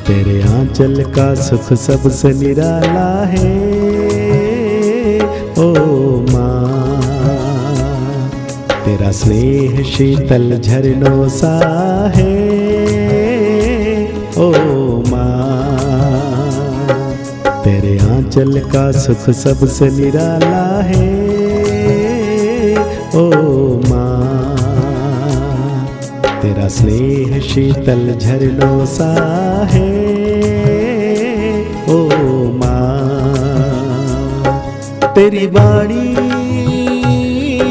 तेरे आंचल का सुख सबसे निराला है ओ माँ। तेरा स्नेह शीतल झरनों सा है ओ माँ। तेरे आंचल का सुख सबसे निराला है ओ माँ। तेरा स्नेह शीतल झरनों सा है ओ माँ। तेरी वाणी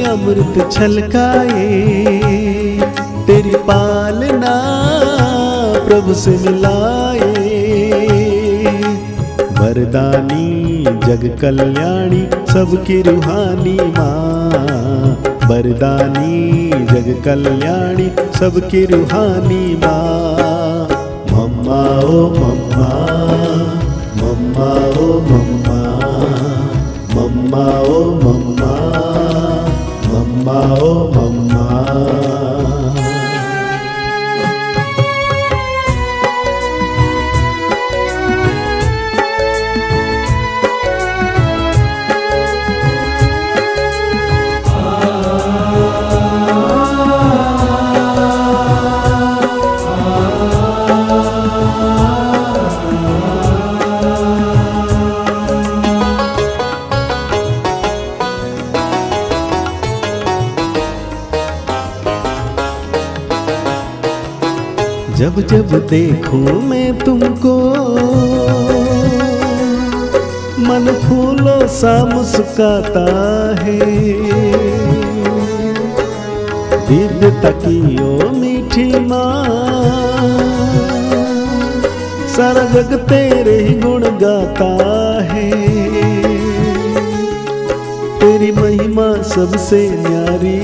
अमृत छलकाए, तेरी पालना प्रभु से मिलाए। वरदानी जग कल्याणी सबकी रूहानी माँ। वरदानी जग कल्याणी सबकी रूहानी माँ। मम्मा ओ मम्मा, मम्मा ओ मम्मा, मम्मा ओ मम्मा, मम्मा ओ मम्मा। जब जब देखूं मैं तुमको मन फूलों सा मुस्काता है। दिव्यता की ओ मीठी माँ, सारा जग तेरे ही गुण गाता है। तेरी महिमा सबसे न्यारी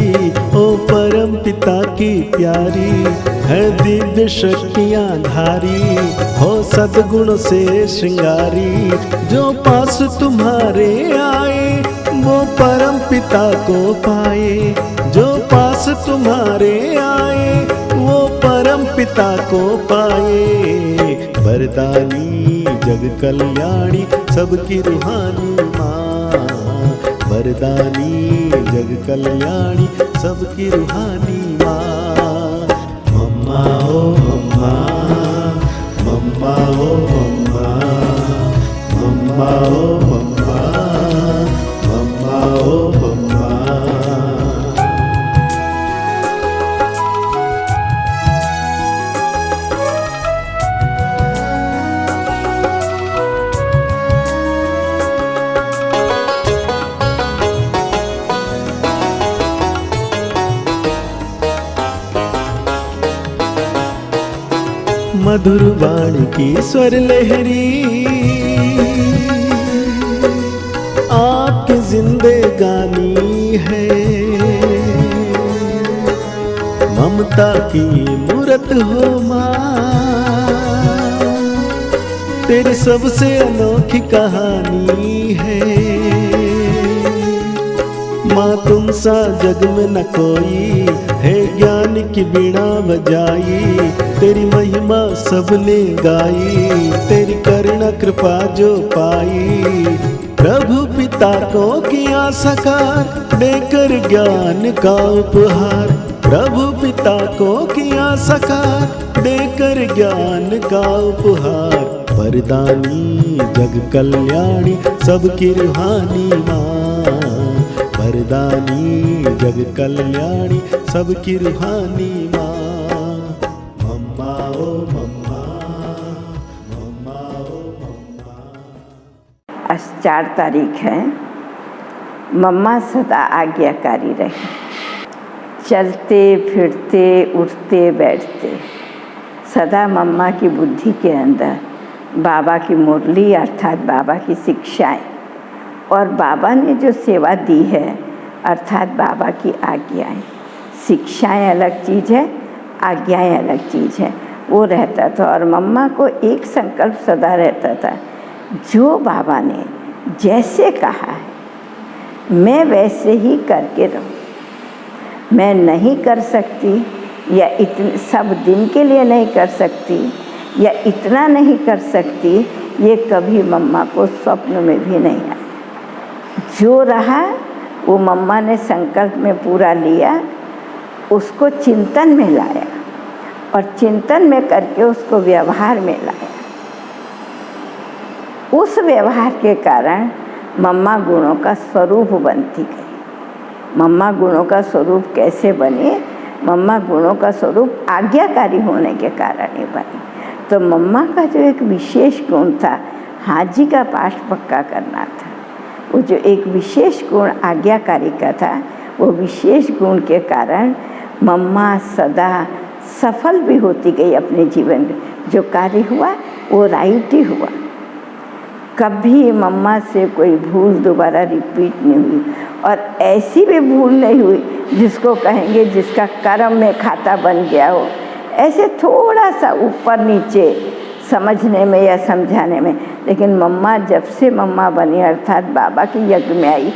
ओ परम पिता की प्यारी है। दिव्य शक्तियाँ धारी हो सद्गुण से श्रृंगारी। जो पास तुम्हारे आए वो परम पिता को पाए। जो पास तुम्हारे आए वो परम पिता को पाए। वरदानी जग कल्याणी सबकी रूहानी माँ। वरदानी जग कल्याणी सबकी रूहानी माँ। मम्मा ओ मम्मा, मम्मा ओ मम्मा, मम्मा ओ मम्मा, मम्मा ओ मम्मा। मधुर वाणी की स्वर लहरी आपकी जिंदगानी है। ममता की मूरत हो माँ, तेरी सबसे अनोखी कहानी है। माँ तुम सा जग में न कोई है, ज्ञान की बीणा बजाई। तेरी महिमा सबने गाई, तेरी करुणा कृपा जो पाई। प्रभु पिता को किया साकार देकर ज्ञान का उपहार। प्रभु पिता को किया साकार देकर ज्ञान का उपहार। वरदानी जग कल्याणी सबकी रूहानी माँ। वरदानी जग कल्याणी सबकी रूहानी माँ। मम्मा ओ मम्मा, मम्मा ओ मम्मा। आज 4 तारीख है। मम्मा सदा आज्ञाकारी रहे। चलते फिरते उठते बैठते सदा मम्मा की बुद्धि के अंदर बाबा की मुरली अर्थात बाबा की शिक्षाएं और बाबा ने जो सेवा दी है अर्थात बाबा की आज्ञाएं। शिक्षाएं अलग चीज़ है, आज्ञाएं अलग चीज़ है, वो रहता था। और मम्मा को एक संकल्प सदा रहता था, जो बाबा ने जैसे कहा है मैं वैसे ही करके रहूं। मैं नहीं कर सकती या इतने सब दिन के लिए नहीं कर सकती या इतना नहीं कर सकती, ये कभी मम्मा को स्वप्न में भी नहीं आया। जो रहा वो मम्मा ने संकल्प में पूरा लिया, उसको चिंतन में लाया और चिंतन में करके उसको व्यवहार में लाया। उस व्यवहार के कारण मम्मा गुणों का स्वरूप बनती गई। मम्मा गुणों का स्वरूप कैसे बने? मम्मा गुणों का स्वरूप आज्ञाकारी होने के कारण ही बनी। तो मम्मा का जो एक विशेष गुण था, हाजी का पाठ पक्का करना था। वो जो एक विशेष गुण आज्ञाकारी का था, वो विशेष गुण के कारण मम्मा सदा सफल भी होती गई अपने जीवन में। जो कार्य हुआ वो राइट ही हुआ। कभी मम्मा से कोई भूल दोबारा रिपीट नहीं हुई, और ऐसी भी भूल नहीं हुई जिसको कहेंगे जिसका कर्म में खाता बन गया हो। ऐसे थोड़ा सा ऊपर नीचे समझने में या समझाने में, लेकिन मम्मा जब से मम्मा बनी अर्थात बाबा की यज्ञ में आई,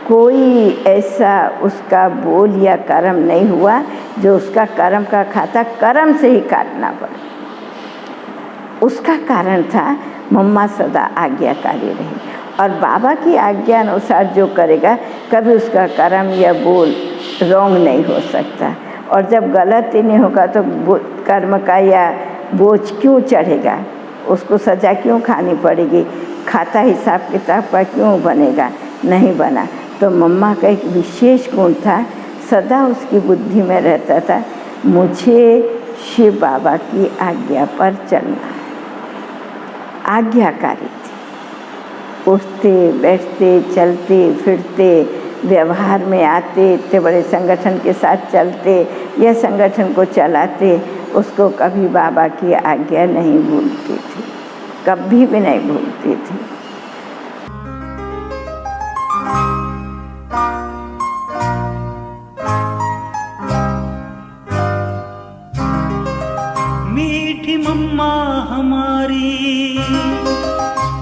कोई ऐसा उसका बोल या कर्म नहीं हुआ जो उसका कर्म का खाता कर्म से ही काटना पड़े। उसका कारण था मम्मा सदा आज्ञाकारी रही, और बाबा की आज्ञा अनुसार जो करेगा कभी उसका कर्म या बोल रॉन्ग नहीं हो सकता। और जब गलत ही नहीं होगा तो कर्म का या बोझ क्यों चढ़ेगा, उसको सज़ा क्यों खानी पड़ेगी, खाता हिसाब किताब का क्यों बनेगा, नहीं बना। तो मम्मा का एक विशेष गुण था, सदा उसकी बुद्धि में रहता था, मुझे शिव बाबा की आज्ञा पर चलना। आज्ञाकारी थी, उठते बैठते चलते फिरते व्यवहार में आते, इतने बड़े संगठन के साथ चलते या संगठन को चलाते, उसको कभी बाबा की आज्ञा नहीं भूलती थी, कभी भी नहीं भूलती थी। मीठी मम्मा हमारी,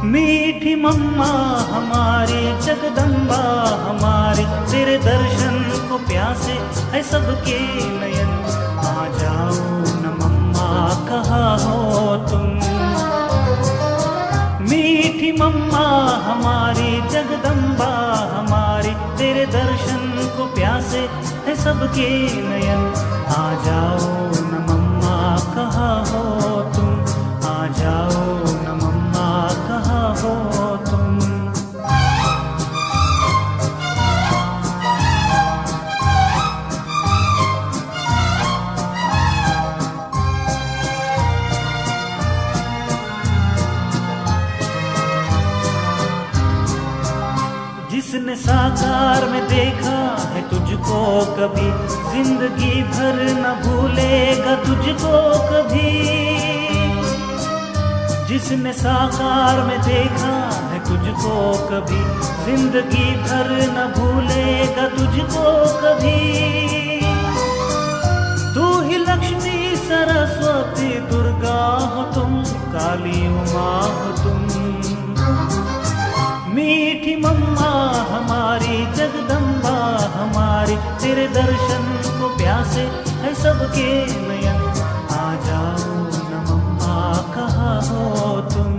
मीठी मम्मा हमारी, जगदम्बा हमारी, तेरे दर्शन को प्यासे है सबके नयन। आ जाओ न मम्मा कहाँ हो तुम। मीठी मम्मा हमारी, जगदम्बा हमारी, तेरे दर्शन को प्यासे है सबके नयन। आ जाओ न मम्मा कहाँ हो तुम, आ जाओ न मम्मा कहाँ हो तुम। जिसने साकार में देखा है तुझको कभी, जिंदगी भर न भूलेगा तुझको कभी। जिसने साकार में देखा है तुझको कभी, जिंदगी भर न भूलेगा तुझको कभी। तू ही लक्ष्मी सरस्वती दुर्गा हो तुम, काली उमा हो तुम। मीठी मम्मा हमारी, जगदम्बा हमारी, तेरे दर्शन को प्यासे है सबके नयन। आ जाओ न मम्मा कहाँ हो तुम।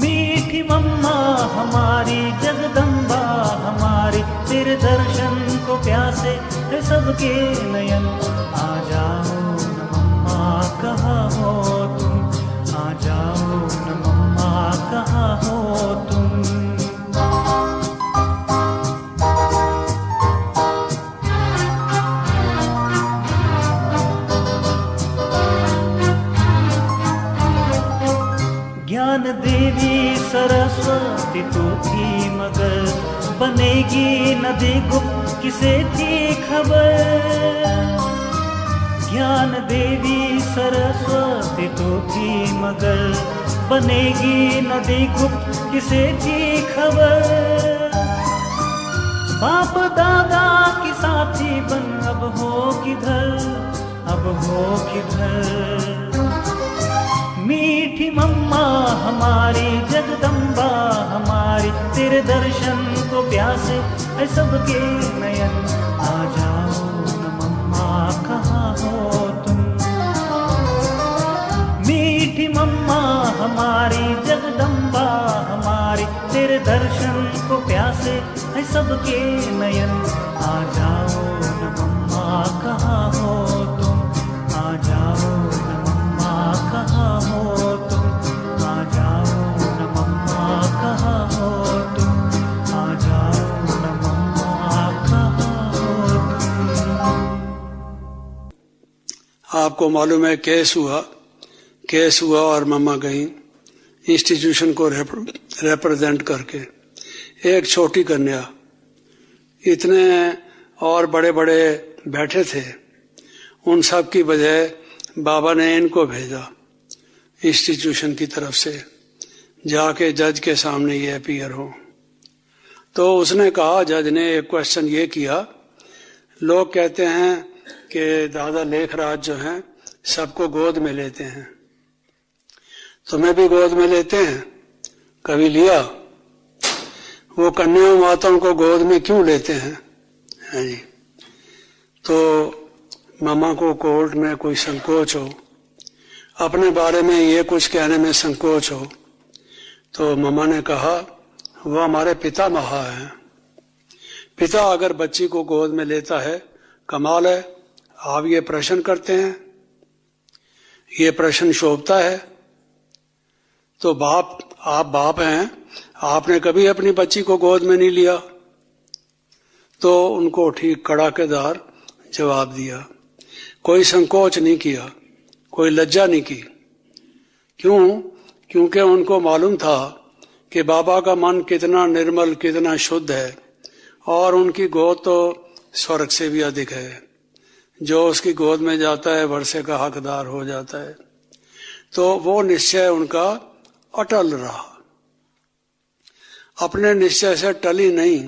मीठी मम्मा हमारी, जगदम्बा हमारी, तेरे दर्शन को प्यासे है सबके नयन। आ जाओ न मम्मा कहाँ हो तुम, आ जाओ न मम्मा कहाँ हो तुम। ज्ञान देवी सरस्वती तू थी मगर, बनेगी नदी गुप्त किसे थी खबर। ज्ञान देवी सरस्वती तू थी मगर, बनेगी नदी गुप्त किसे थी खबर। बाप दादा की साथी बन अब हो किधर, अब हो किधर। मीठी मम्मा हमारी, जगदम्बा हमारी, तेरे दर्शन को प्यासे है सबके नयन। आ जाओ न मम्मा कहाँ हो तुम। हमारी जगदम्बा हमारी, तेरे दर्शन को प्यासे है सबके नयन। आ जाओ न मम्मा कहाँ हो तुम, आ जाओ न मम्मा कहाँ हो तुम, आ जाओ न मम्मा कहाँ हो तुम, आ जाओ न मम्मा कहाँ हो तुम। आपको मालूम है केस हुआ और मम्मा गई इंस्टीट्यूशन को रिप्रेजेंट करके। एक छोटी कन्या, इतने और बड़े बड़े बैठे थे, उन सब की बजाय बाबा ने इनको भेजा इंस्टीट्यूशन की तरफ से, जाके जज के सामने ये अपीयर हो। तो उसने कहा, जज ने एक क्वेश्चन ये किया, लोग कहते हैं कि दादा लेखराज जो हैं सबको गोद में लेते हैं, तुम्हें भी गोद में लेते हैं, कभी लिया? वो कन्या माताओं को गोद में क्यों लेते हैं? है जी। तो मामा को कोर्ट में कोई संकोच हो, अपने बारे में ये कुछ कहने में संकोच हो, तो मामा ने कहा वह हमारे पिता महा हैं, पिता अगर बच्ची को गोद में लेता है कमाल है। आप ये प्रश्न करते हैं, ये प्रश्न शोभता है? तो आप बाप हैं, आपने कभी अपनी बच्ची को गोद में नहीं लिया? तो उनको ठीक कड़ाकेदार जवाब दिया, कोई संकोच नहीं किया, कोई लज्जा नहीं की। क्यों? क्योंकि उनको मालूम था कि बाबा का मन कितना निर्मल, कितना शुद्ध है, और उनकी गोद तो स्वर्ग से भी अधिक है। जो उसकी गोद में जाता है वर्षे का हकदार हो जाता है। तो वो निश्चय उनका अटल रहा, अपने निश्चय से टली नहीं।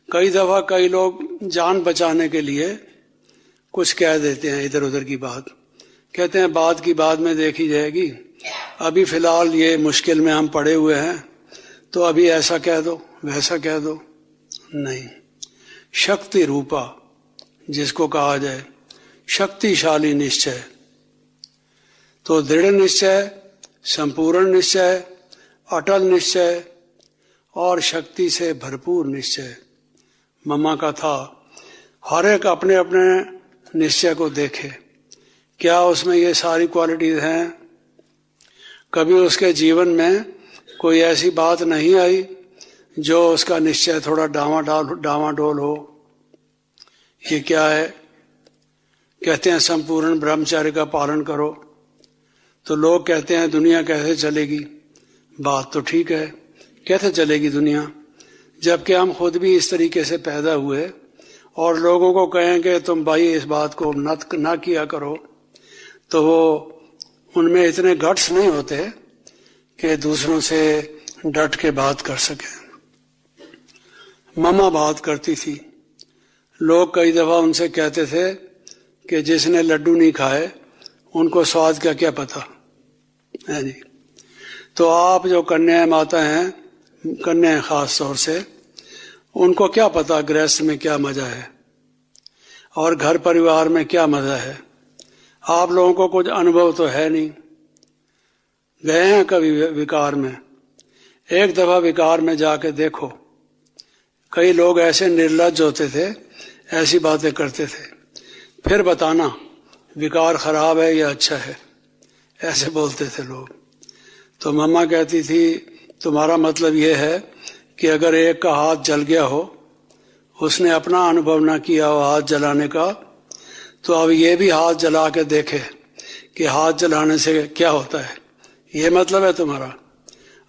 कई दफा कई लोग जान बचाने के लिए कुछ कह देते हैं, इधर उधर की बात कहते हैं, बात की बाद में देखी जाएगी, अभी फिलहाल ये मुश्किल में हम पड़े हुए हैं, तो अभी ऐसा कह दो, वैसा कह दो। नहीं, शक्ति रूपा जिसको कहा जाए, शक्तिशाली निश्चय, तो दृढ़ निश्चय, संपूर्ण निश्चय, अटल निश्चय और शक्ति से भरपूर निश्चय मम्मा का था। हर एक अपने अपने निश्चय को देखे, क्या उसमें ये सारी क्वालिटीज हैं? कभी उसके जीवन में कोई ऐसी बात नहीं आई जो उसका निश्चय थोड़ा डामाडोल हो? ये क्या है? कहते हैं संपूर्ण ब्रह्मचर्य का पालन करो, तो लोग कहते हैं दुनिया कैसे चलेगी? बात तो ठीक है, कैसे चलेगी दुनिया, जबकि हम खुद भी इस तरीके से पैदा हुए और लोगों को कहें कि तुम भाई इस बात को ना किया करो, तो वो उनमें इतने गट्स नहीं होते कि दूसरों से डट के बात कर सके। मम्मा बात करती थी, लोग कई दफा उनसे कहते थे कि जिसने लड्डू नहीं खाए उनको स्वाद का क्या पता है जी। तो आप जो कन्या माता हैं, कन्या खास तौर से, उनको क्या पता गृहस्थ में क्या मजा है और घर परिवार में क्या मजा है। आप लोगों को कुछ अनुभव तो है नहीं, गए हैं कभी विकार में? एक दफा विकार में जाके देखो, कई लोग ऐसे निर्लज्ज होते थे, ऐसी बातें करते थे, फिर बताना विकार खराब है या अच्छा है, ऐसे बोलते थे लोग। तो मम्मा कहती थी तुम्हारा मतलब ये है कि अगर एक का हाथ जल गया हो, उसने अपना अनुभव ना किया हो हाथ जलाने का, तो अब ये भी हाथ जला के देखे कि हाथ जलाने से क्या होता है। ये मतलब है तुम्हारा?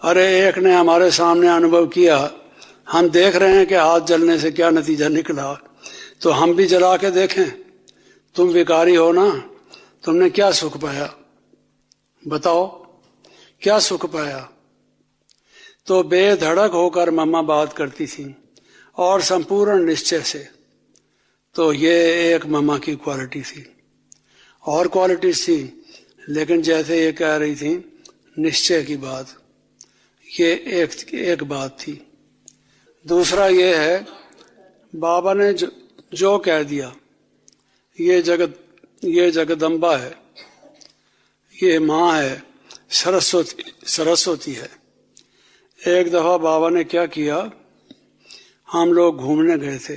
अरे एक ने हमारे सामने अनुभव किया, हम देख रहे हैं कि हाथ जलने से क्या नतीजा निकला, तो हम भी जला के देखें। तुम विकारी हो ना, तुमने क्या सुख पाया बताओ, क्या सुख पाया? तो बेधड़क होकर मम्मा बात करती थी और संपूर्ण निश्चय से। तो ये एक मम्मा की क्वालिटी थी। और क्वालिटीज थी, लेकिन जैसे ये कह रही थी निश्चय की बात, ये एक बात थी। दूसरा ये है, बाबा ने जो कह दिया, ये जगदम्बा है, ये माँ है, सरस्वती है। एक दफा बाबा ने क्या किया, हम लोग घूमने गए थे,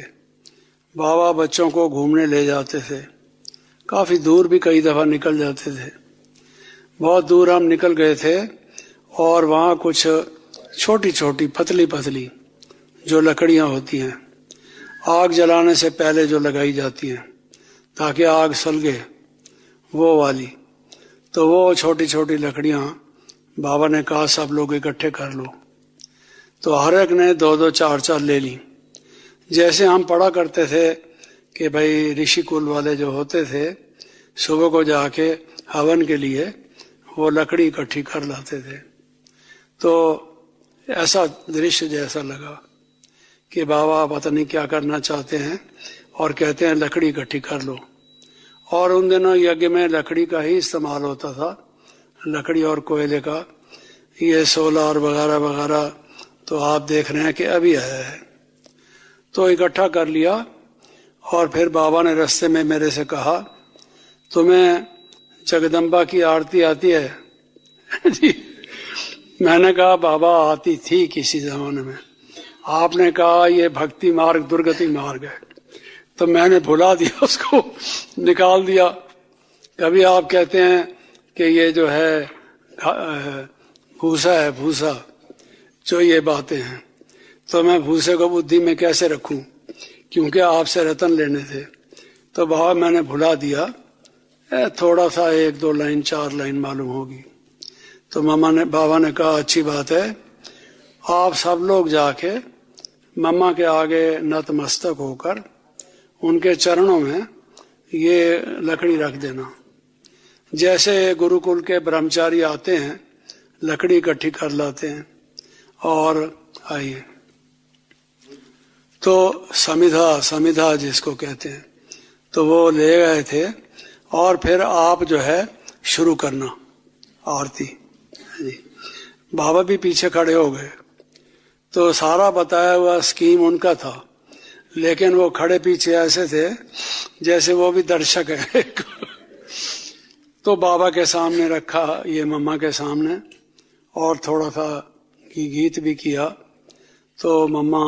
बाबा बच्चों को घूमने ले जाते थे, काफी दूर भी कई दफा निकल जाते थे। बहुत दूर हम निकल गए थे और वहाँ कुछ छोटी छोटी पतली पतली जो लकड़ियाँ होती हैं, आग जलाने से पहले जो लगाई जाती हैं ताकि आग सलगे, वो वाली, तो वो छोटी छोटी लकड़ियाँ बाबा ने कहा सब लोग इकट्ठे कर लो। तो हर एक ने 2-2 4-4 ले ली। जैसे हम पढ़ा करते थे कि भाई ऋषि कुल वाले जो होते थे सुबह को जाके हवन के लिए वो लकड़ी इकट्ठी कर लाते थे। तो ऐसा दृश्य जैसा लगा कि बाबा पता नहीं क्या करना चाहते हैं और कहते हैं लकड़ी इकट्ठी कर लो। और उन दिनों यज्ञ में लकड़ी का ही इस्तेमाल होता था, लकड़ी और कोयले का। ये सोलार वगैरह वगैरह तो आप देख रहे हैं कि अभी आया है। तो इकट्ठा कर लिया और फिर बाबा ने रास्ते में मेरे से कहा, तुम्हें जगदम्बा की आरती आती है? मैंने कहा बाबा आती थी किसी जमाने में। आपने कहा ये भक्ति मार्ग दुर्गति मार्ग है, तो मैंने भुला दिया, उसको निकाल दिया। कभी आप कहते हैं कि ये जो है भूसा है, भूसा, जो ये बातें हैं, तो मैं भूसे को बुद्धि में कैसे रखूं, क्योंकि आपसे रतन लेने थे। तो बाबा मैंने भुला दिया, थोड़ा सा 1-2 लाइन 4 लाइन मालूम होगी। तो बाबा ने कहा अच्छी बात है, आप सब लोग जाके मम्मा के आगे नतमस्तक होकर उनके चरणों में ये लकड़ी रख देना। जैसे गुरुकुल के ब्रह्मचारी आते हैं, लकड़ी इकट्ठी कर लाते हैं और आइए। तो समिधा जिसको कहते हैं, तो वो ले गए थे और फिर आप जो है शुरू करना आरती जी। बाबा भी पीछे खड़े हो गए। तो सारा बताया हुआ स्कीम उनका था, लेकिन वो खड़े पीछे ऐसे थे जैसे वो भी दर्शक है। तो बाबा के सामने रखा, ये मम्मा के सामने, और थोड़ा सा गीत भी किया। तो मम्मा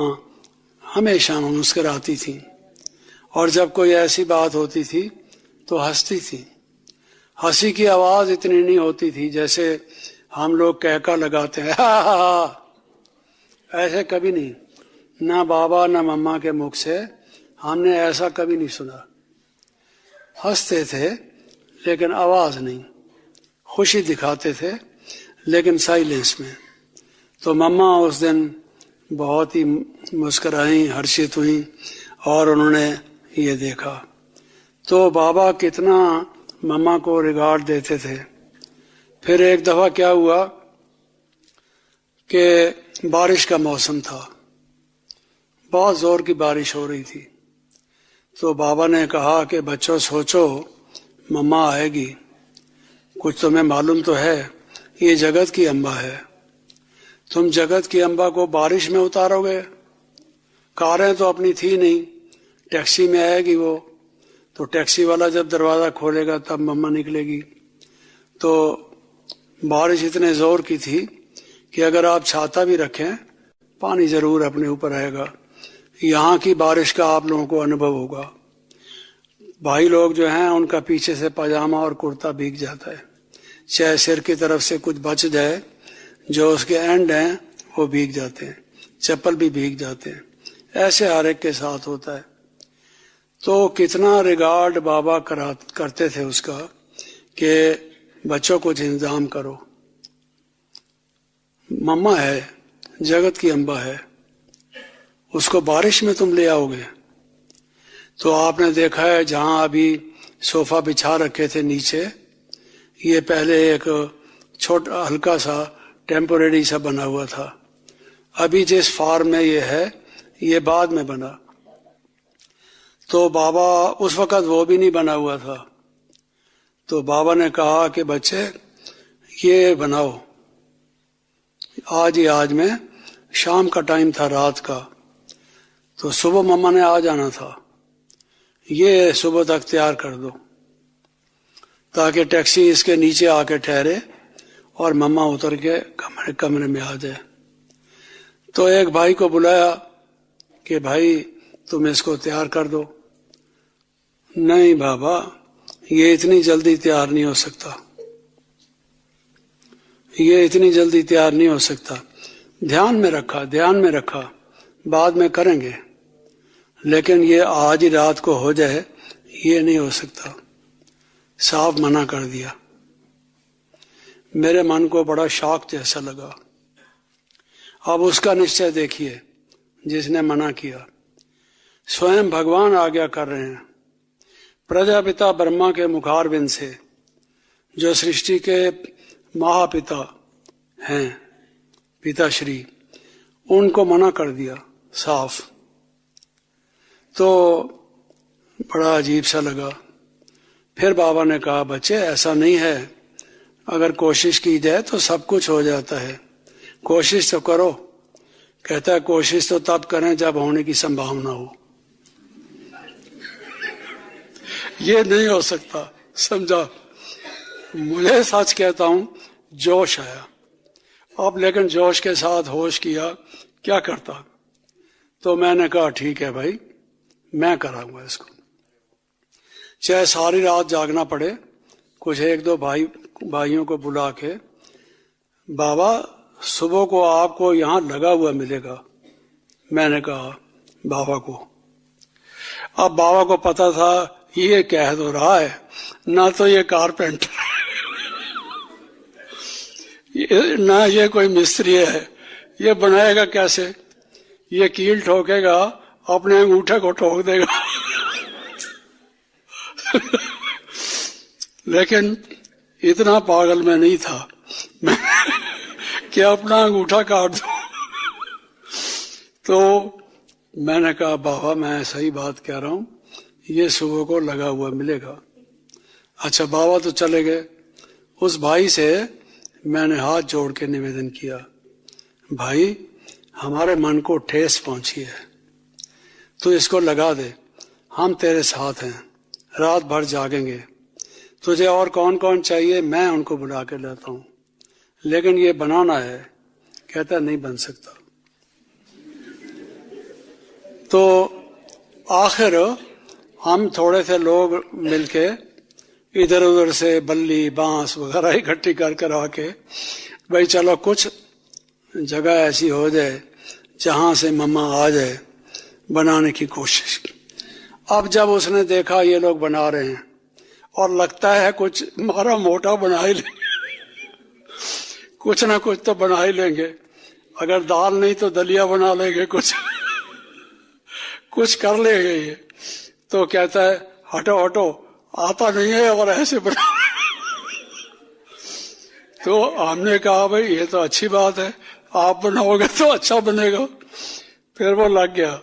हमेशा मुस्कुराती थी और जब कोई ऐसी बात होती थी तो हंसती थी। हंसी की आवाज इतनी नहीं होती थी जैसे हम लोग कहका लगाते हैं, हा हा हा, ऐसे कभी नहीं। ना बाबा ना मम्मा के मुख से हमने ऐसा कभी नहीं सुना। हंसते थे लेकिन आवाज नहीं, खुशी दिखाते थे लेकिन साइलेंस में। तो मम्मा उस दिन बहुत ही मुस्कुराई, हर्षित हुई और उन्होंने ये देखा। तो बाबा कितना मम्मा को रिगार्ड देते थे। फिर एक दफा क्या हुआ कि बारिश का मौसम था, बहुत जोर की बारिश हो रही थी। तो बाबा ने कहा कि बच्चों सोचो मम्मा आएगी, कुछ तुम्हें मालूम तो है, ये जगत की अम्बा है, तुम जगत की अम्बा को बारिश में उतारोगे? कारें तो अपनी थी नहीं, टैक्सी में आएगी वो, तो टैक्सी वाला जब दरवाजा खोलेगा तब मम्मा निकलेगी। तो बारिश इतने जोर की थी कि अगर आप छाता भी रखें पानी जरूर अपने ऊपर आएगा। यहाँ की बारिश का आप लोगों को अनुभव होगा। भाई लोग जो हैं उनका पीछे से पजामा और कुर्ता भीग जाता है, चाहे सिर की तरफ से कुछ बच जाए, जो उसके एंड हैं वो भीग जाते हैं, चप्पल भी भीग जाते हैं। ऐसे हर एक के साथ होता है। तो कितना रिगार्ड बाबा करते थे उसका कि बच्चों कुछ इंतजाम करो। मम्मा है, जगत की अम्बा है, उसको बारिश में तुम ले आओगे? तो आपने देखा है जहां अभी सोफा बिछा रखे थे नीचे, ये पहले एक छोटा हल्का सा टेम्पोरेरी सा बना हुआ था। अभी जिस फॉर्म में ये है ये बाद में बना। तो बाबा उस वक़्त वो भी नहीं बना हुआ था। तो बाबा ने कहा कि बच्चे ये बनाओ, आज ही आज में, शाम का टाइम था, रात का। तो सुबह मम्मा ने आ जाना था, ये सुबह तक तैयार कर दो ताकि टैक्सी इसके नीचे आके ठहरे और मम्मा उतर के कमरे में आ जाए। तो एक भाई को बुलाया कि भाई तुम इसको तैयार कर दो। नहीं बाबा, ये इतनी जल्दी तैयार नहीं हो सकता, ये इतनी जल्दी तैयार नहीं हो सकता। ध्यान में रखा, बाद में करेंगे, लेकिन ये आज ही रात को हो जाए ये नहीं हो सकता। साफ मना कर दिया। मेरे मन को बड़ा शॉक जैसा लगा। अब उसका निश्चय देखिए, जिसने मना किया। स्वयं भगवान आज्ञा कर रहे हैं। प्रजापिता ब्रह्मा के मुखारविंद से, जो सृष्टि के महापिता हैं, पिताश्री, उनको मना कर दिया साफ। तो बड़ा अजीब सा लगा। फिर बाबा ने कहा, बच्चे ऐसा नहीं है, अगर कोशिश की जाए तो सब कुछ हो जाता है, कोशिश तो करो। कहता है कोशिश तो तब करें जब होने की संभावना हो। ये नहीं हो सकता, समझा। मुझे सच कहता हूं, जोश आया अब, लेकिन जोश के साथ होश किया, क्या करता। तो मैंने कहा ठीक है भाई, मैं कराऊंगा इसको, चाहे सारी रात जागना पड़े। कुछ एक दो भाइयों को बुला के, बाबा सुबह को आपको यहां लगा हुआ मिलेगा। मैंने कहा बाबा को। अब बाबा को पता था ये कह तो रहा है, ना तो ये कारपेंटर ना ये कोई मिस्त्री है, ये बनाएगा कैसे। ये कील ठोकेगा, अपने अंगूठे को ठोक देगा लेकिन इतना पागल मैं नहीं था मैं कि अपना अंगूठा काट दूं। तो मैंने कहा बाबा मैं सही बात कह रहा हूं, ये सुबह को लगा हुआ मिलेगा। अच्छा, बाबा तो चले गए। उस भाई से मैंने हाथ जोड़ के निवेदन किया, भाई हमारे मन को ठेस पहुंची है, तू इसको लगा दे, हम तेरे साथ हैं, रात भर जागेंगे। तुझे और कौन कौन चाहिए मैं उनको बुला के लाता हूं, लेकिन ये बनाना है। कहता नहीं बन सकता। तो आखिर हम थोड़े से लोग मिलके इधर उधर से बल्ली बांस वगैरह इकट्ठी कर आके, भाई चलो कुछ जगह ऐसी हो जाए जहां से मम्मा आ जाए, बनाने की कोशिश की। अब जब उसने देखा ये लोग बना रहे हैं और लगता है कुछ मारा मोटा बना ही लेंगे कुछ ना कुछ तो बना ही लेंगे, अगर दाल नहीं तो दलिया बना लेंगे, कुछ कर लेंगे ये। तो कहता है हटो हटो, आता नहीं है और ऐसे बना तो हमने कहा भाई ये तो अच्छी बात है, आप बनाओगे तो अच्छा बनेगा। फिर वो लग गया,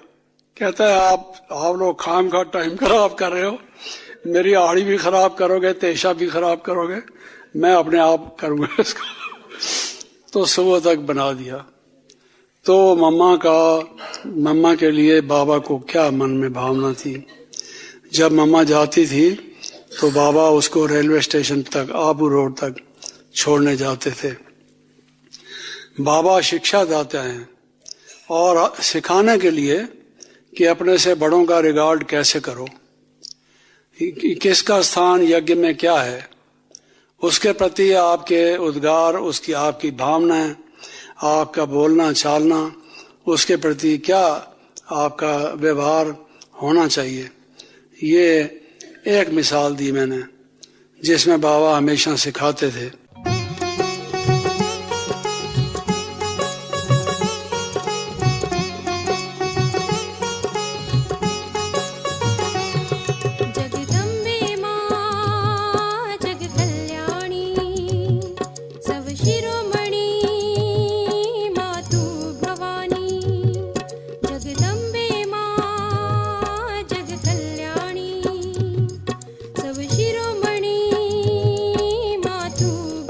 कहता है आप लोग खाम खा टाइम खराब कर रहे हो, मेरी आड़ी भी खराब करोगे, तेशा भी खराब करोगे, मैं अपने आप करूंगा इसको। तो सुबह तक बना दिया। तो मम्मा के लिए बाबा को क्या मन में भावना थी। जब मम्मा जाती थी तो बाबा उसको रेलवे स्टेशन तक, आबू रोड तक छोड़ने जाते थे। बाबा शिक्षा दाता हैं और सिखाने के लिए कि अपने से बड़ों का रिगार्ड कैसे करो, किसका स्थान यज्ञ में क्या है, उसके प्रति आपके उद्गार, उसकी आपकी भावनाएं, आपका बोलना चालना, उसके प्रति क्या आपका व्यवहार होना चाहिए। ये एक मिसाल दी मैंने जिसमें बाबा हमेशा सिखाते थे। शिरोमणि मातु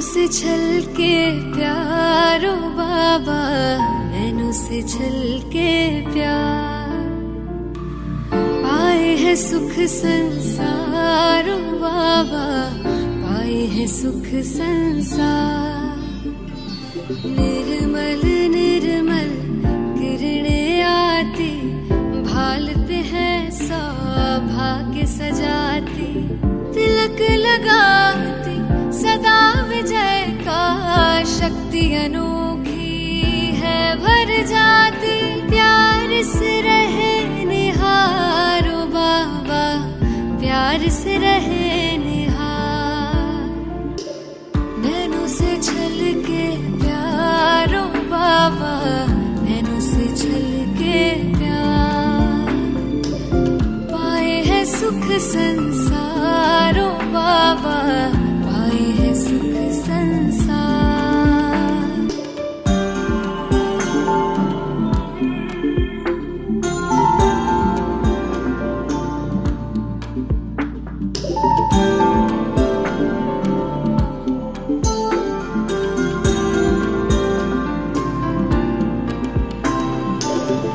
नैनों से छलके प्यारो बाबा, नैनों से छलके प्यार। पाए है सुख संसारो बाबा, पाए है सुख संसार। निर्मल निर्मल किरणें आती, भाल पे है सौभाग्य सजाती। तिलक लगाती सदा विजय का, शक्ति अनोखी है भर जाती। प्यार से रहे निहारो बाबा, प्यार से रहे निहार। नैनों से छलके प्यारो बाबा, नैनों से छलके प्यार। पाए है सुख संसारो बाबा, पाए है सुख संसार।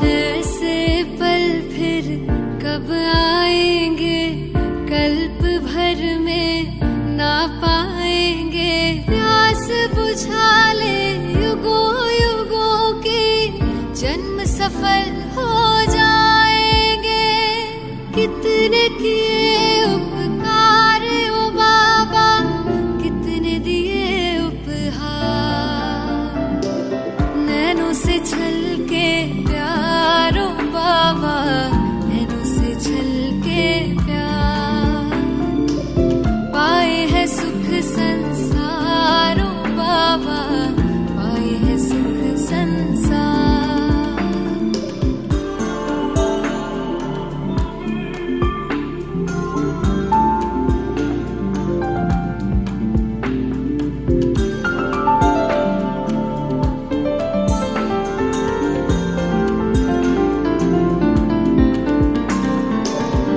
ऐसे पल फिर कब आएंगे, कल्प भर में ना पाएंगे। प्यास बुझा ले युगों युगों की, जन्म सफल हो जाएंगे। कितने किए उपकार ओ बाबा, कितने दिए उपहार। नैनों से छलके प्यारो बाबा, नैनों से छलके प्यार। पाए है सुख संसारो बाबा, पाए है सुख संसार।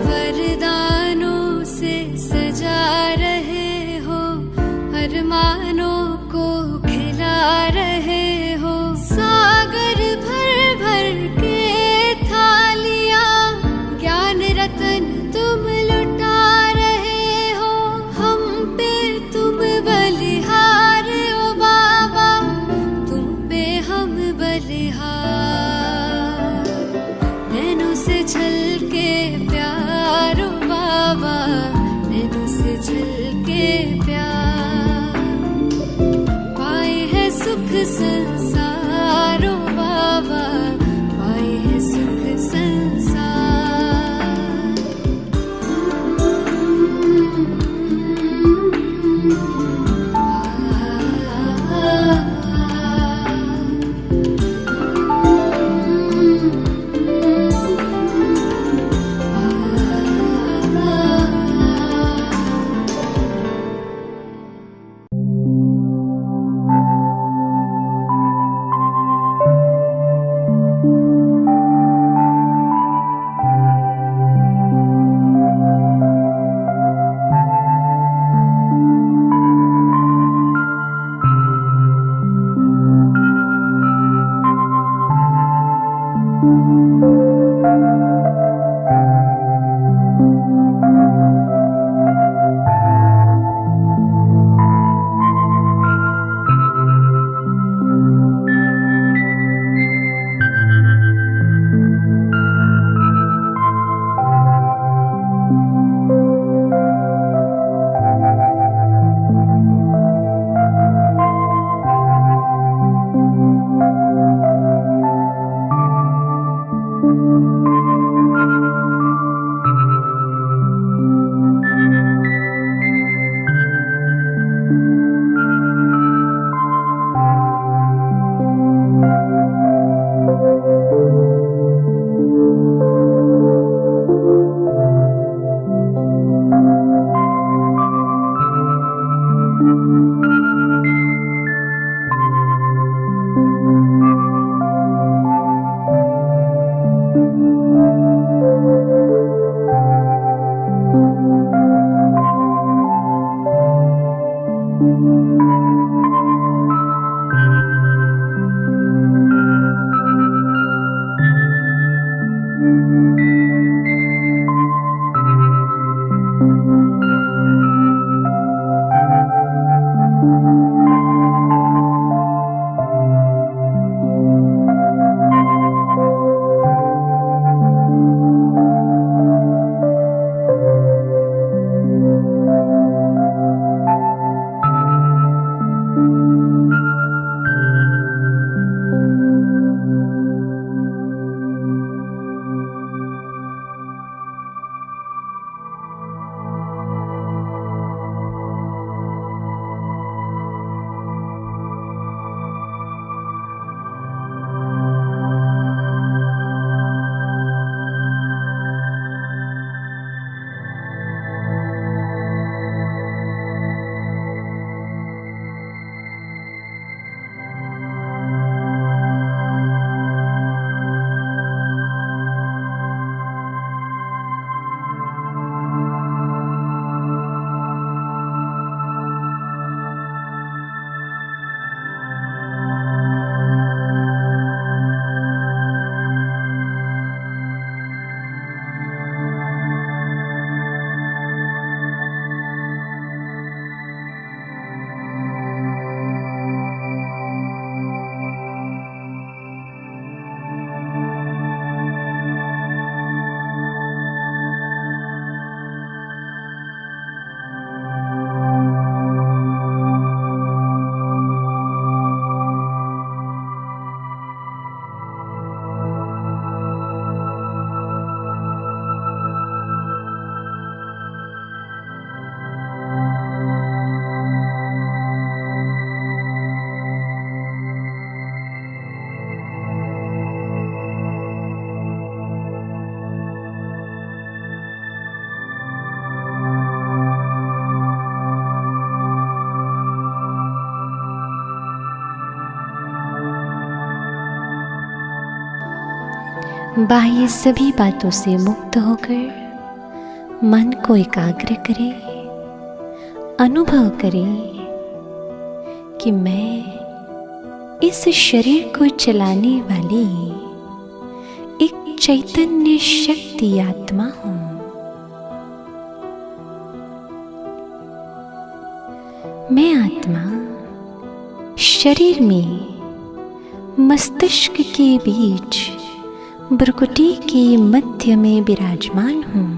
वरदानों से सजा रहे हो, अरमानों को खिला रहे हो। सागर भर भर के थालियां, ज्ञान रतन तुम लुटा रहे हो। हम पे तुम बलिहार ओ बाबा, तुम पे हम बलिहार। नैनों से छलके प्यारो बाबा, नैनों से छलके प्यार। पाए है सुख संसारो बाबा, पाए है सुख संसार। बाह्य सभी बातों से मुक्त होकर मन को एकाग्र करें, अनुभव करें कि मैं इस शरीर को चलाने वाली एक चैतन्य शक्ति आत्मा हूँ। मैं आत्मा शरीर में मस्तिष्क के बीच भ्रुकुटी के मध्य में विराजमान हूँ।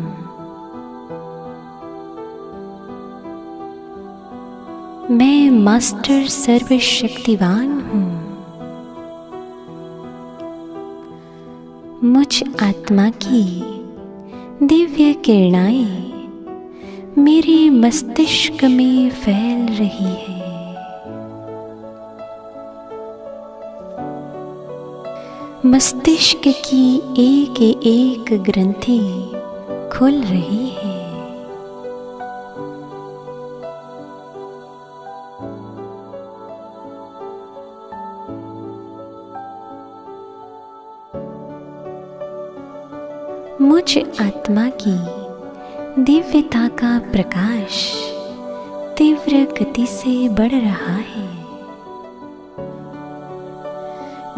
मैं मास्टर सर्वशक्तिवान हूँ। मुझ आत्मा की दिव्य किरणाएं मेरे मस्तिष्क में फैल रही है। मस्तिष्क की एक एक ग्रंथि खुल रही है। मुझ आत्मा की दिव्यता का प्रकाश तीव्र गति से बढ़ रहा है,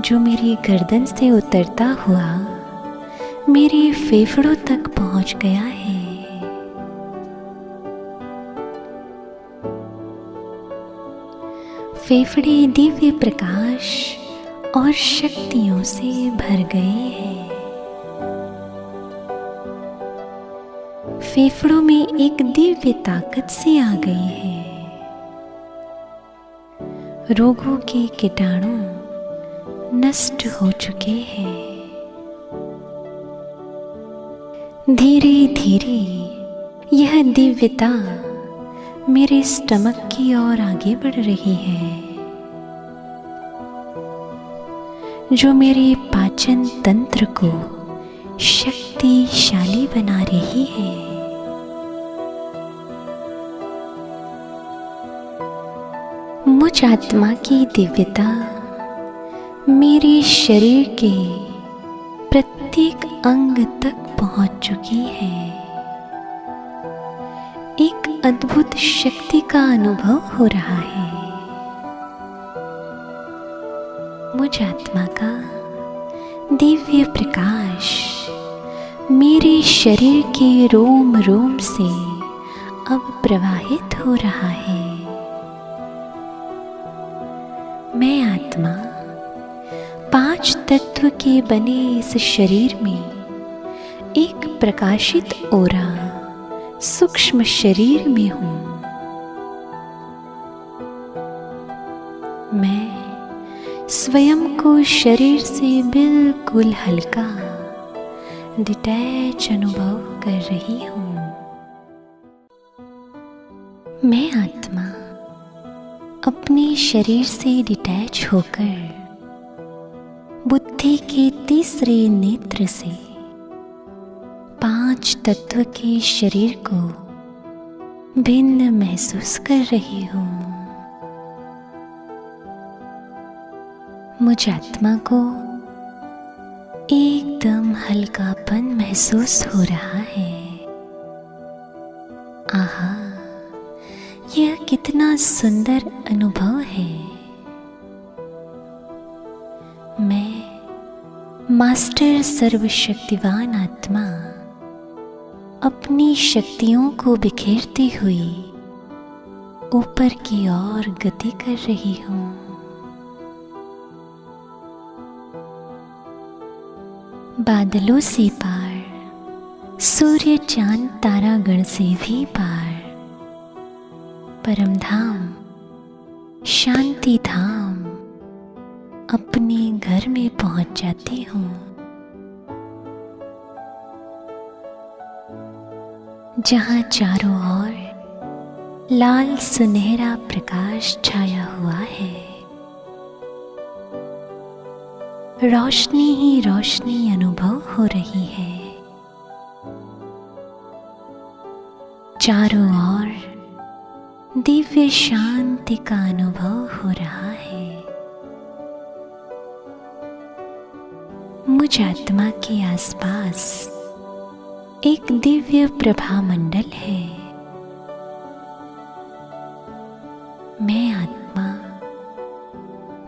जो मेरी गर्दन से उतरता हुआ मेरे फेफड़ों तक पहुंच गया है। फेफड़े दिव्य प्रकाश और शक्तियों से भर गए हैं। फेफड़ों में एक दिव्य ताकत सी आ गई है। रोगों के कीटाणु नष्ट हो चुके हैं। धीरे धीरे यह दिव्यता मेरे स्टमक की ओर आगे बढ़ रही है, जो मेरे पाचन तंत्र को शक्तिशाली बना रही है। मुझ आत्मा की दिव्यता मेरे शरीर के प्रत्येक अंग तक पहुंच चुकी है। एक अद्भुत शक्ति का अनुभव हो रहा है। मुझ आत्मा का दिव्य प्रकाश मेरे शरीर के रोम रोम से अब प्रवाहित हो रहा है। मैं आत्मा 5 तत्व के बने इस शरीर में एक प्रकाशित ओरा सूक्ष्म शरीर में हूँ। मैं स्वयं को शरीर से बिल्कुल हल्का डिटैच अनुभव कर रही हूँ। मैं आत्मा अपने शरीर से डिटैच होकर बुद्धि के तीसरे नेत्र से 5 तत्व के शरीर को भिन्न महसूस कर रही हूँ। मुझ आत्मा को एकदम हल्कापन महसूस हो रहा है। आहा, यह कितना सुंदर अनुभव है। मैं मास्टर सर्वशक्तिवान आत्मा अपनी शक्तियों को बिखेरती हुई ऊपर की ओर गति कर रही हूँ। बादलों से पार, सूर्य चांद तारागण से भी पार, परम धाम शांति धाम अपने घर में पहुंच जाती हूँ। जहाँ चारों ओर लाल सुनहरा प्रकाश छाया हुआ है। रोशनी ही रोशनी अनुभव हो रही है। चारों ओर दिव्य शांति का अनुभव हो रहा है। मुझ आत्मा के आसपास एक दिव्य प्रभा मंडल है। मैं आत्मा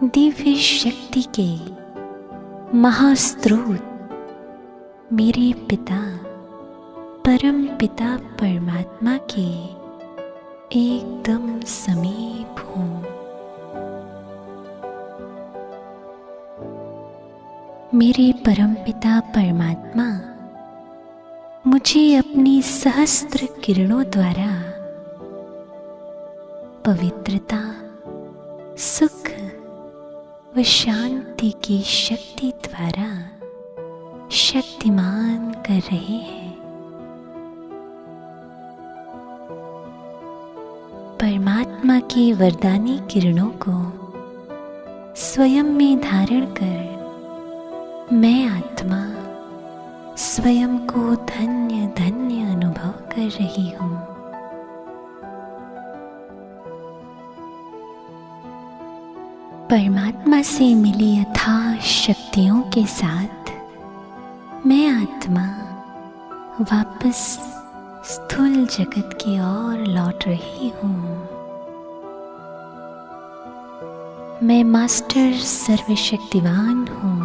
दिव्य शक्ति के महास्रोत मेरे पिता परम पिता परमात्मा के एकदम समीप हूँ। मेरे परम पिता परमात्मा मुझे अपनी सहस्त्र किरणों द्वारा पवित्रता, सुख व शांति की शक्ति द्वारा शक्तिमान कर रहे हैं। परमात्मा की वरदानी किरणों को स्वयं में धारण कर मैं आत्मा स्वयं को धन्य धन्य अनुभव कर रही हूँ। परमात्मा से मिली अथाह शक्तियों के साथ मैं आत्मा वापस स्थूल जगत की ओर लौट रही हूँ। मैं मास्टर सर्वशक्तिवान हूँ।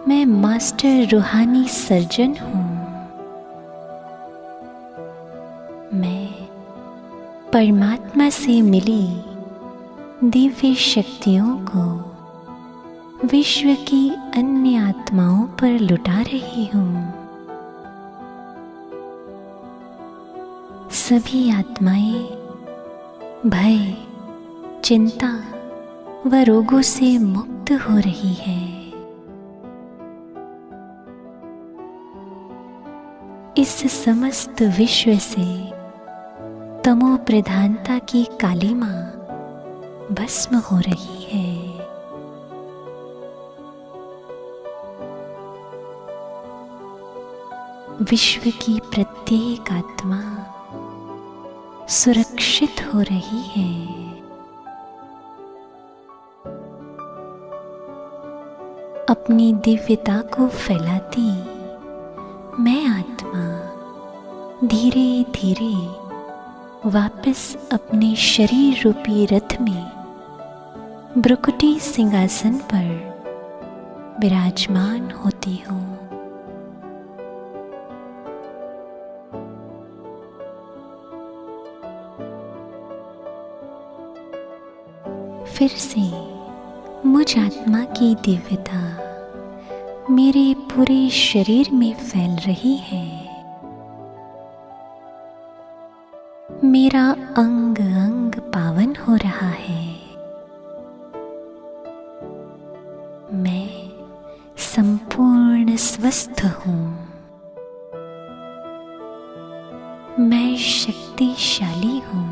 मैं मास्टर रूहानी सर्जन हूँ। मैं परमात्मा से मिली दिव्य शक्तियों को विश्व की अन्य आत्माओं पर लुटा रही हूँ। सभी आत्माएं भय, चिंता व रोगों से मुक्त हो रही है। इस समस्त विश्व से तमो प्रधानता की कालिमा भस्म हो रही है। विश्व की प्रत्येक आत्मा सुरक्षित हो रही है। अपनी दिव्यता को फैलाती मैं आत्मा धीरे धीरे वापस अपने शरीर रूपी रथ में भ्रुकुटी सिंहासन पर विराजमान होती हूँ। फिर से मुझ आत्मा की दिव्यता मेरे पूरे शरीर में फैल रही है। मेरा अंग अंग पावन हो रहा है। मैं संपूर्ण स्वस्थ हूँ। मैं शक्तिशाली हूँ।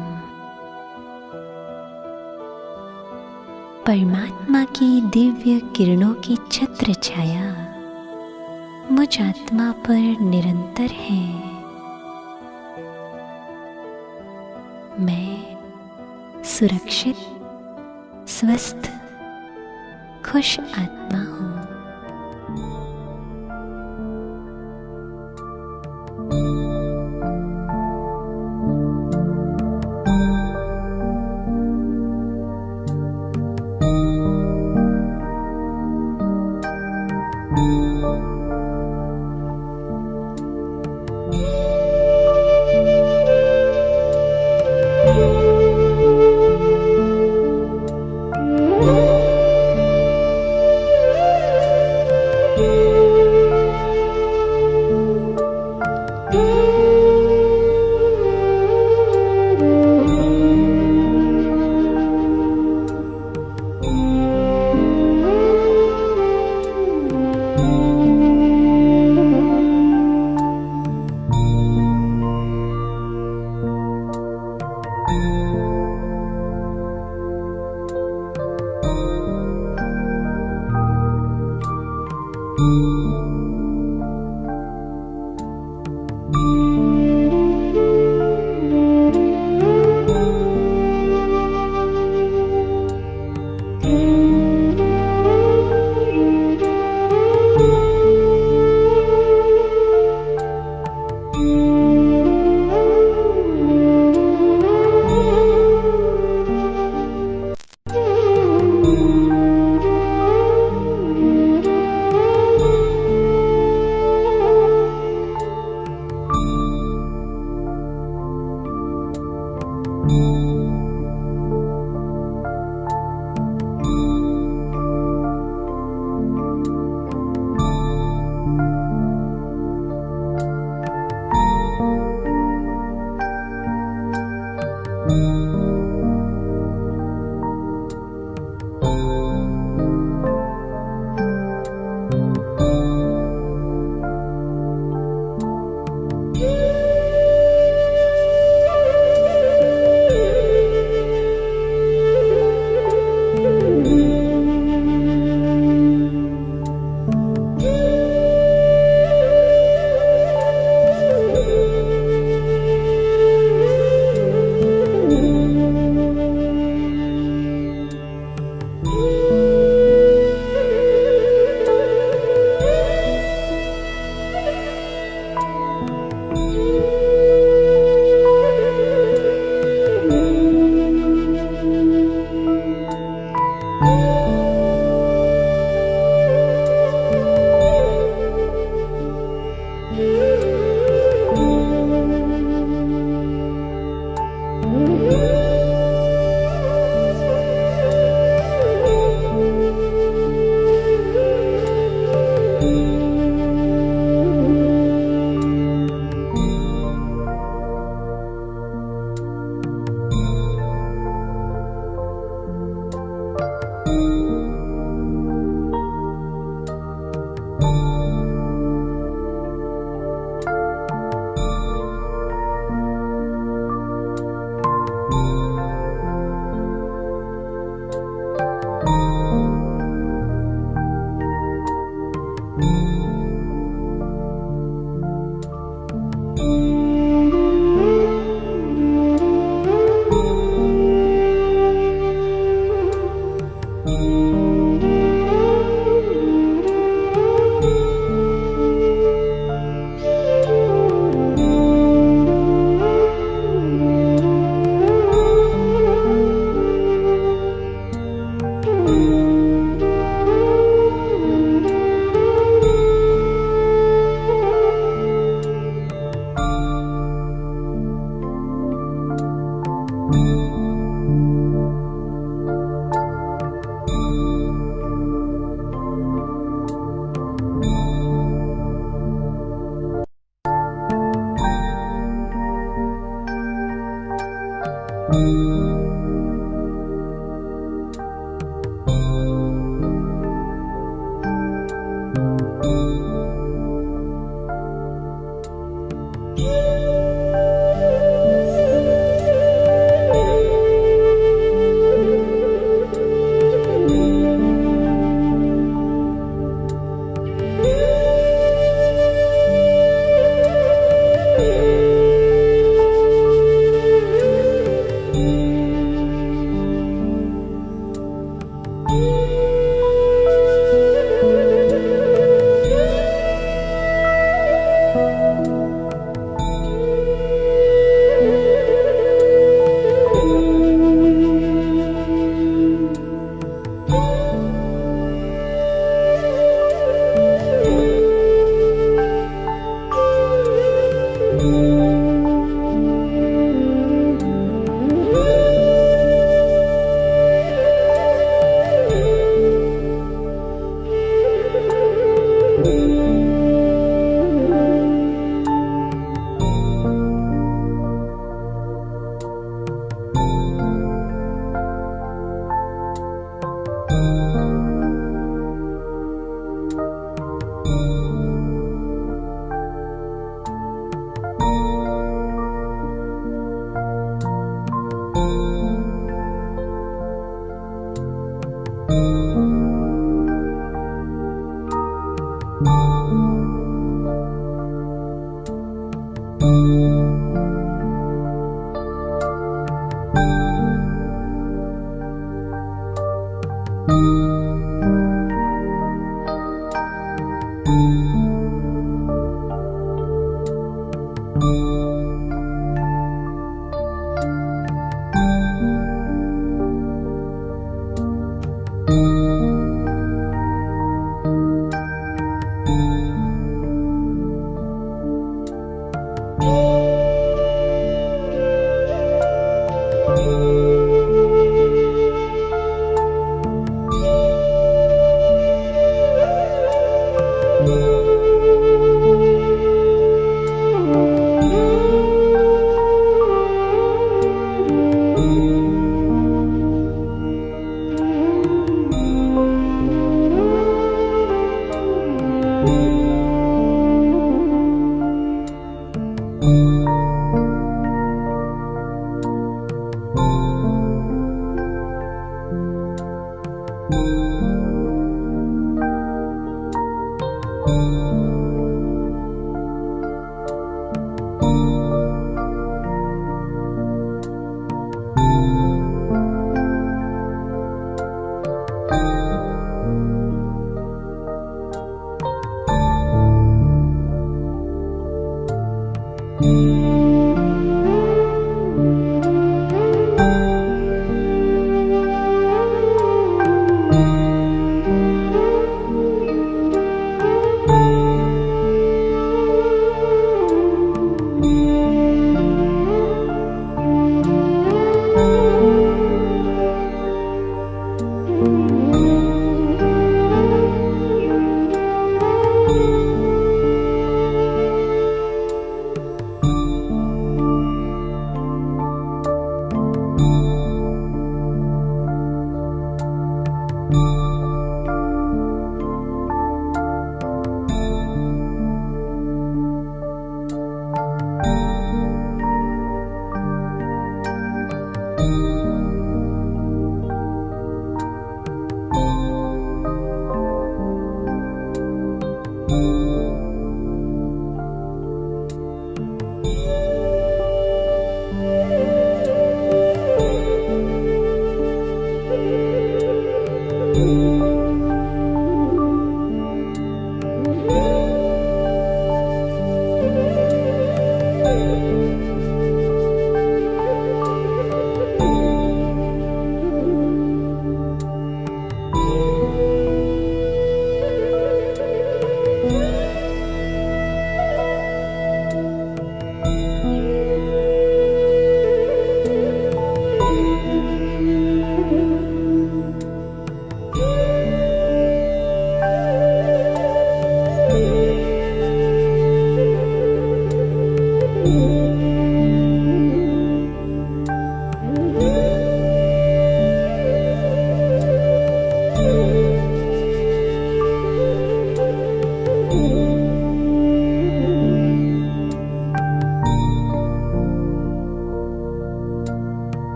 परमात्मा की दिव्य किरणों की छत्र छाया मुझ आत्मा पर निरंतर है। मैं सुरक्षित, स्वस्थ, खुश आत्मा हूँ।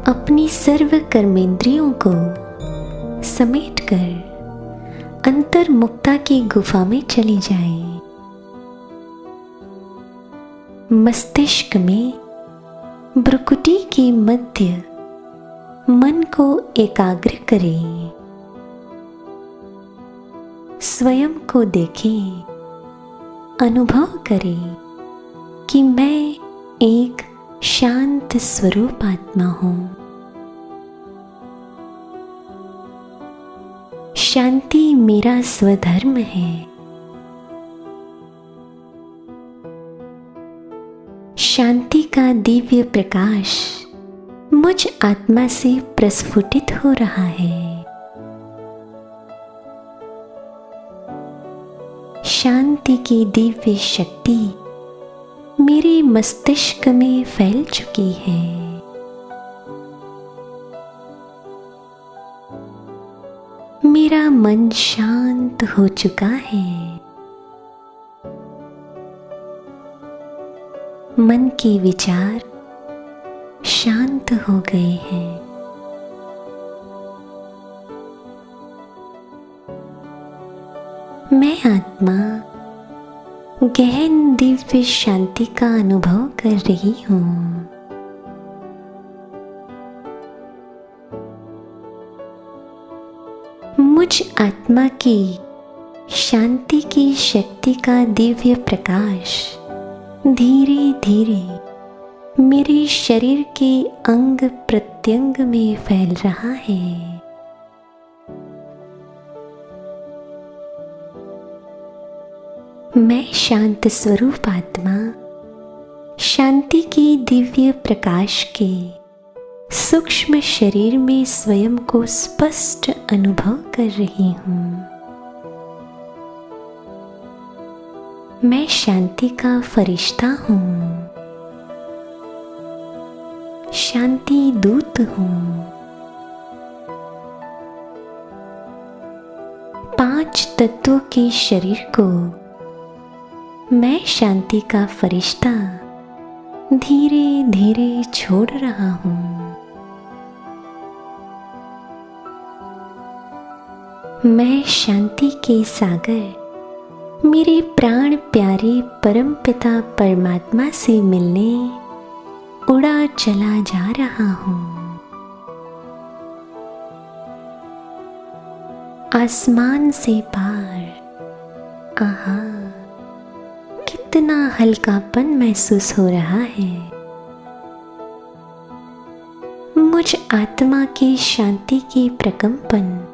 अपनी सर्व कर्मेंद्रियों को समेटकर अंतर्मुक्ता की गुफा में चली जाएं। मस्तिष्क में भ्रुकुटी के मध्य मन को एकाग्र करें। स्वयं को देखें, अनुभव करें कि मैं एक शांत स्वरूप आत्मा हूं। शांति मेरा स्वधर्म है। शांति का दिव्य प्रकाश मुझ आत्मा से प्रस्फुटित हो रहा है। शांति की दिव्य शक्ति मेरे मस्तिष्क में फैल चुकी है। मेरा मन शांत हो चुका है। मन के विचार शांत हो गए हैं। मैं आत्मा गहन दिव्य शांति का अनुभव कर रही हूँ। मुझ आत्मा की शांति की शक्ति का दिव्य प्रकाश धीरे धीरे मेरे शरीर के अंग प्रत्यंग में फैल रहा है। मैं शांत स्वरूप आत्मा शांति की दिव्य प्रकाश के सूक्ष्म शरीर में स्वयं को स्पष्ट अनुभव कर रही हूँ। मैं शांति का फरिश्ता हूँ। शांति दूत हूँ। 5 तत्वों के शरीर को मैं शांति का फरिश्ता धीरे धीरे छोड़ रहा हूँ। मैं शांति के सागर मेरे प्राण प्यारे परमपिता परमात्मा से मिलने उड़ा चला जा रहा हूँ। आसमान से पार, आहा, कितना हल्कापन महसूस हो रहा है। मुझ आत्मा की शांति के प्रकंपन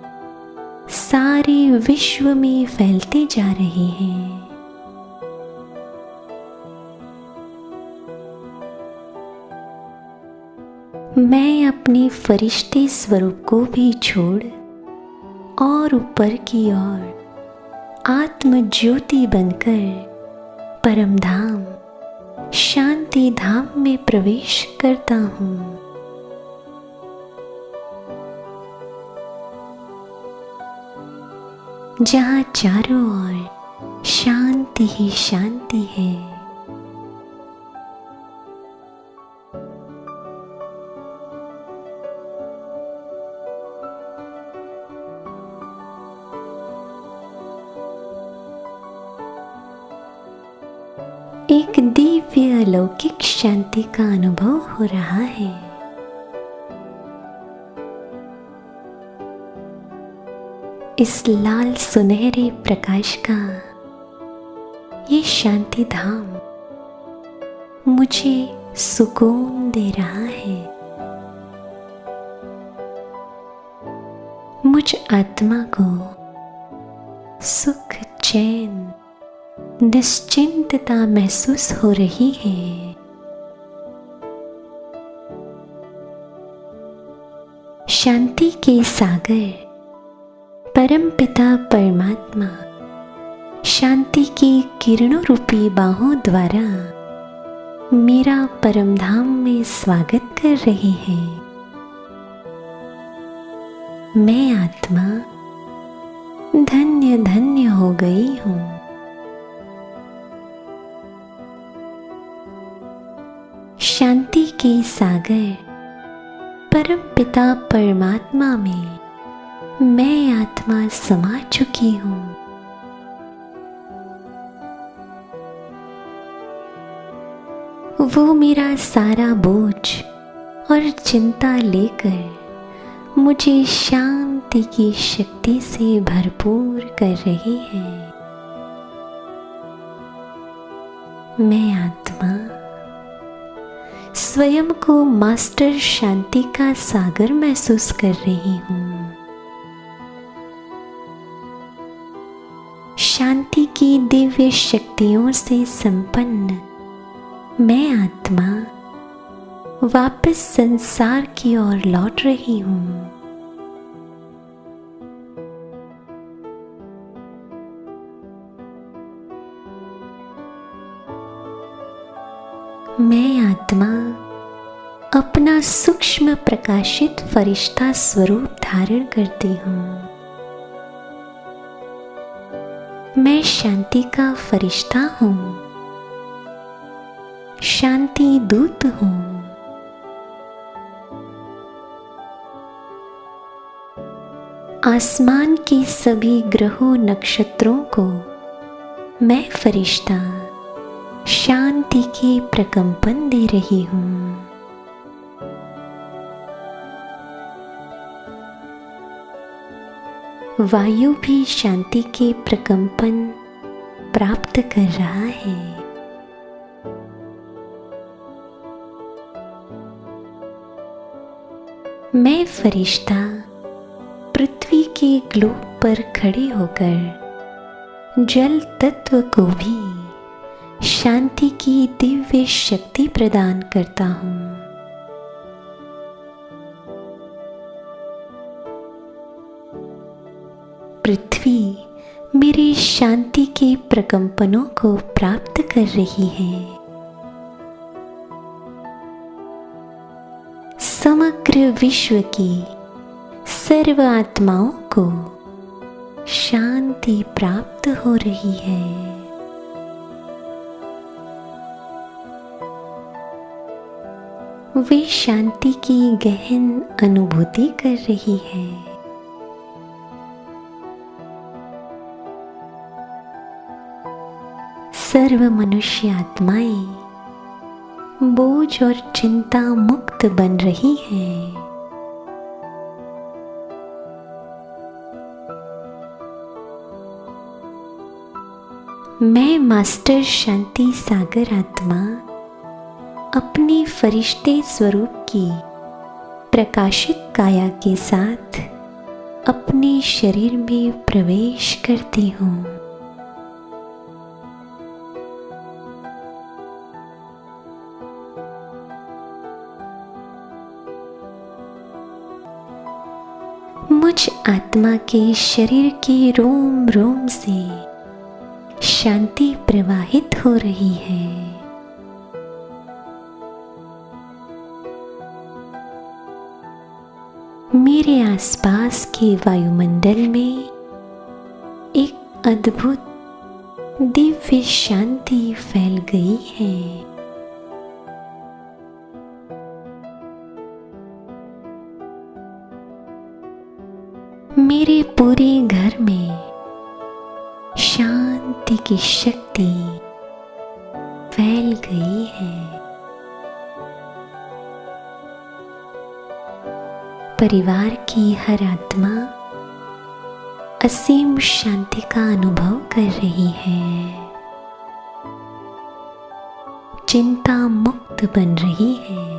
सारे विश्व में फैलते जा रहे हैं। मैं अपने फरिश्ते स्वरूप को भी छोड़ और ऊपर की ओर आत्म ज्योति बनकर परम धाम शांति धाम में प्रवेश करता हूँ। जहाँ चारों ओर शांति ही शांति है। एक दिव्य अलौकिक शांति का अनुभव हो रहा है। इस लाल सुनहरे प्रकाश का ये शांति धाम मुझे सुकून दे रहा है। मुझ आत्मा को सुख, चैन, निश्चिंतता महसूस हो रही है। शांति के सागर परम पिता परमात्मा शांति की किरणों रूपी बाहों द्वारा मेरा परम धाम में स्वागत कर रहे हैं। मैं आत्मा धन्य धन्य हो गई हूँ। शांति के सागर परम पिता परमात्मा में मैं आत्मा समा चुकी हूँ। वो मेरा सारा बोझ और चिंता लेकर मुझे शांति की शक्ति से भरपूर कर रही है। मैं आत्मा स्वयं को मास्टर शांति का सागर महसूस कर रही हूँ। शांति की दिव्य शक्तियों से संपन्न मैं आत्मा वापस संसार की ओर लौट रही हूँ। मैं आत्मा अपना सूक्ष्म प्रकाशित फरिश्ता स्वरूप धारण करती हूँ। मैं शांति का फरिश्ता हूँ, शांति दूत हूँ। आसमान के सभी ग्रहों नक्षत्रों को मैं फरिश्ता शांति के प्रकंपन दे रही हूँ। वायु भी शांति के प्रकंपन प्राप्त कर रहा है। मैं फरिश्ता पृथ्वी के ग्लोब पर खड़े होकर जल तत्व को भी शांति की दिव्य शक्ति प्रदान करता हूँ। पृथ्वी मेरी शांति के प्रकंपनों को प्राप्त कर रही है। समग्र विश्व की सर्व आत्माओं को शांति प्राप्त हो रही है। वे शांति की गहन अनुभूति कर रही है। सर्व मनुष्य आत्माएं बोझ और चिंता मुक्त बन रही हैं। मैं मास्टर शांति सागर आत्मा अपनी फरिश्ते स्वरूप की प्रकाशित काया के साथ अपने शरीर में प्रवेश करती हूँ। मुझ आत्मा के शरीर के रोम रोम से शांति प्रवाहित हो रही है। मेरे आसपास के वायुमंडल में एक अद्भुत दिव्य शांति फैल गई है। मेरे पूरे घर में शांति की शक्ति फैल गई है। परिवार की हर आत्मा असीम शांति का अनुभव कर रही है। चिंता मुक्त बन रही है।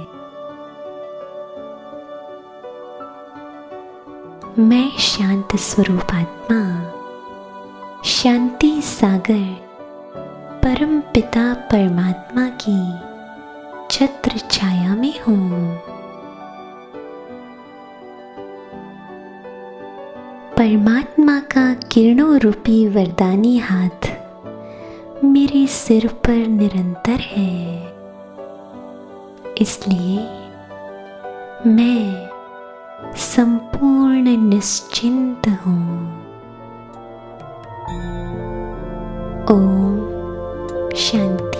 मैं शांत स्वरूप आत्मा शांति सागर परम पिता परमात्मा की छत्र छाया में हूँ। परमात्मा का किरणों रूपी वरदानी हाथ मेरे सिर पर निरंतर है। इसलिए मैं संपूर्ण निश्चिंत हूँ। ओम शांति।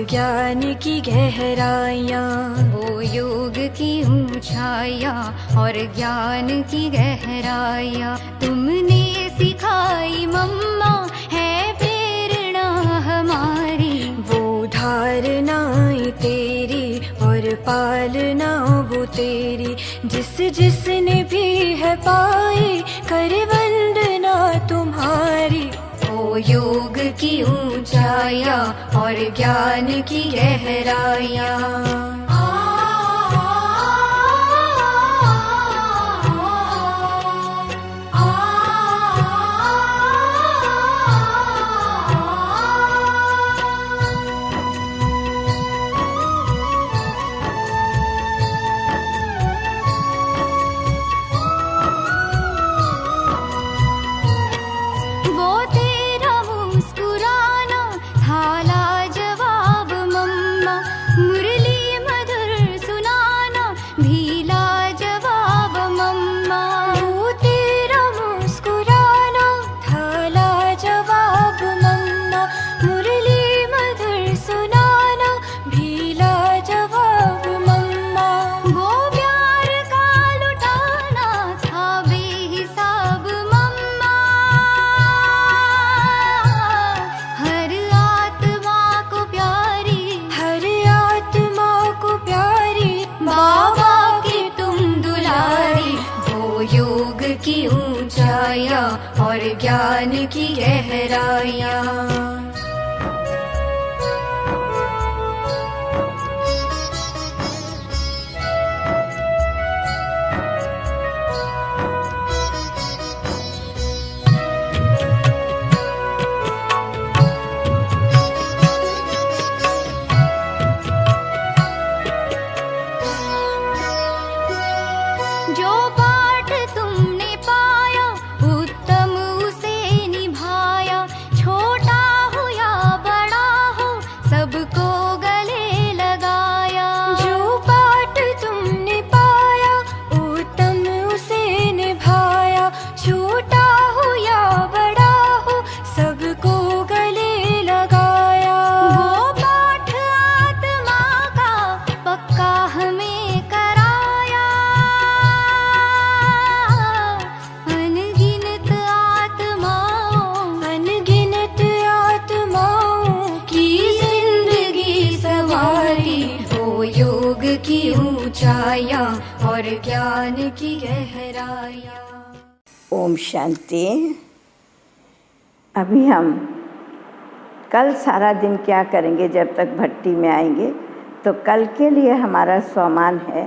ज्ञान की गहराइयाँ, वो योग की ऊंचाइयाँ और ज्ञान की गहराइयाँ तुमने सिखाई मम्मा, है प्रेरणा हमारी। वो धारणाएं तेरी और पालना वो तेरी, जिस जिसने भी है पाई कर वंदना तुम्हारी। वो योग की ऊंचाइयाँ और ज्ञान की गहराइयाँ। की ऊंचाइयाँ और ज्ञान की गहराइयाँ। जो पाठ तुमने पाया उत्तम उसे निभाया, छोटा हो या बड़ा हो सबको गले लगाया। जो पाठ तुमने पाया उत्तम उसे निभाया, छोटा हो या बड़ा हो सबको गले लगाया। वो पाठ आत्मा का पक्का हमें कराया, अनगिनत आत्माओं की जिंदगी सवारी। वो योग की ऊंचाइयाँ और ज्ञान की गहराइयाँ। ओम शांति। अभी हम कल सारा दिन क्या करेंगे, जब तक भट्टी में आएंगे तो कल के लिए हमारा स्वमान है